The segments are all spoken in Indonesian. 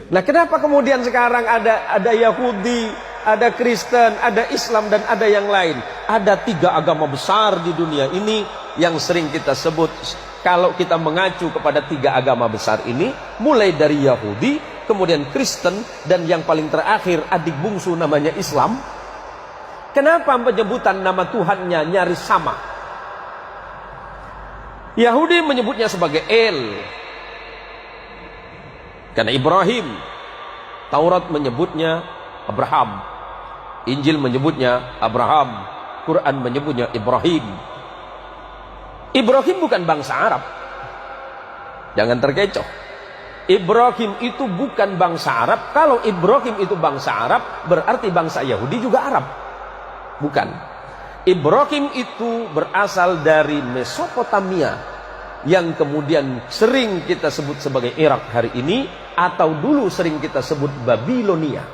Nah, kenapa kemudian sekarang ada Yahudi, ada Kristen, ada Islam, dan ada yang lain? Ada 3 agama besar di dunia ini yang sering kita sebut. Kalau kita mengacu kepada 3 agama besar ini, mulai dari Yahudi, kemudian Kristen, dan yang paling terakhir adik bungsu namanya Islam. Kenapa penyebutan nama Tuhannya nyaris sama? Yahudi menyebutnya sebagai El, karena Ibrahim. Taurat menyebutnya Abraham, Injil menyebutnya Abraham, Quran menyebutnya Ibrahim. Ibrahim bukan bangsa Arab, jangan terkecoh. Ibrahim itu bukan bangsa Arab. Kalau Ibrahim itu bangsa Arab, berarti bangsa Yahudi juga Arab. Bukan. Ibrahim itu berasal dari Mesopotamia, yang kemudian sering kita sebut sebagai Irak hari ini, atau dulu sering kita sebut Babilonia.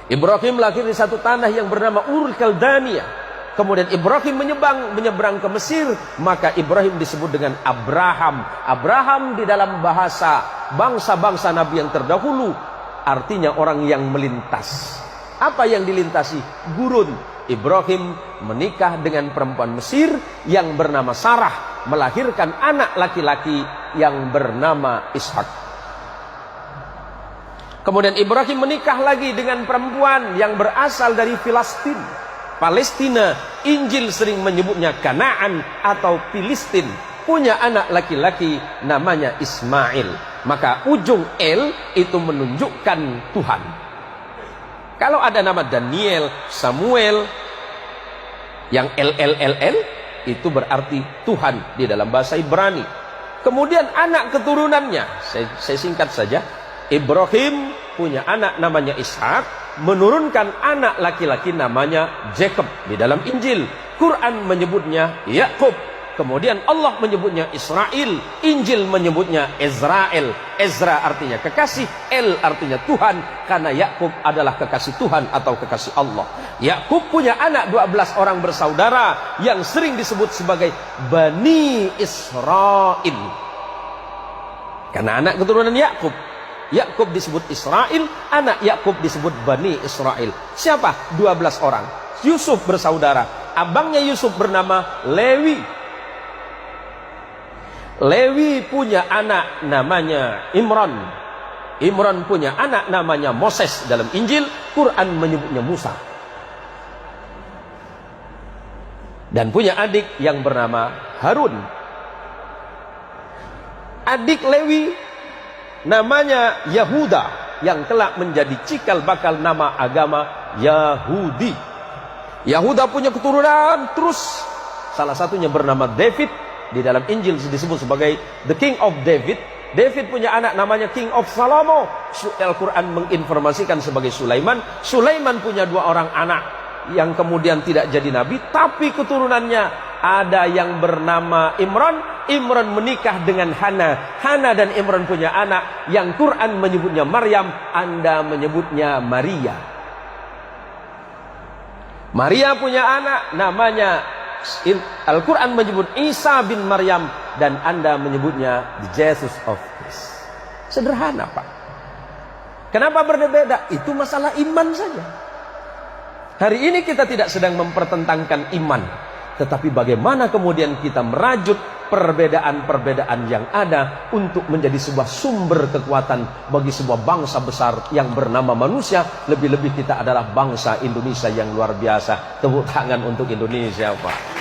Ibrahim lahir di satu tanah yang bernama Ur Kaldania. Kemudian Ibrahim menyeberang ke Mesir, maka Ibrahim disebut dengan Abraham. Abraham di dalam bahasa bangsa-bangsa Nabi yang terdahulu artinya orang yang melintas. Apa yang dilintasi? Gurun. Ibrahim menikah dengan perempuan Mesir yang bernama Sarah, melahirkan anak laki-laki yang bernama Ishak. Kemudian Ibrahim menikah lagi dengan perempuan yang berasal dari Palestina. Injil sering menyebutnya Kanaan atau Filistin. Punya anak laki-laki namanya Ismail. Maka ujung El itu menunjukkan Tuhan. Kalau ada nama Daniel, Samuel, yang LLLL itu berarti Tuhan di dalam bahasa Ibrani. Kemudian anak keturunannya, saya singkat saja. Ibrahim punya anak namanya Ishak, menurunkan anak laki-laki namanya Jacob di dalam Injil. Quran menyebutnya Yakub. Kemudian Allah menyebutnya Israel. Injil menyebutnya Israel. Ezra artinya kekasih, El artinya Tuhan, karena Yakub adalah kekasih Tuhan atau kekasih Allah. Yakub punya anak 12 orang bersaudara yang sering disebut sebagai Bani Israel, karena anak keturunan Yakub. Yakub disebut Israel, anak Yakub disebut Bani Israel. Siapa? 12 orang. Yusuf bersaudara. Abangnya Yusuf bernama Lewi. Lewi punya anak namanya Imran. Imran punya anak namanya Moses dalam Injil. Quran menyebutnya Musa. Dan punya adik yang bernama Harun. Adik Lewi namanya Yahuda, yang kelak menjadi cikal bakal nama agama Yahudi. Yahuda punya keturunan terus. Salah satunya bernama David. Di dalam Injil disebut sebagai the King of David. David punya anak namanya King of Salomo. Al-Quran menginformasikan sebagai Sulaiman. Sulaiman punya 2 orang anak yang kemudian tidak jadi nabi, tapi keturunannya ada yang bernama Imran. Imran menikah dengan Hana. Hana dan Imran punya anak yang Quran menyebutnya Maryam, Anda menyebutnya Maria. Maria punya anak namanya, Al-Quran menyebut Isa bin Maryam, dan Anda menyebutnya the Jesus of Christ. Sederhana, Pak. Kenapa berbeda? Itu masalah iman saja. Hari ini kita tidak sedang mempertentangkan iman, tetapi bagaimana kemudian kita merajut perbedaan-perbedaan yang ada untuk menjadi sebuah sumber kekuatan bagi sebuah bangsa besar yang bernama manusia. Lebih-lebih kita adalah bangsa Indonesia yang luar biasa. Tepuk tangan untuk Indonesia, Pak.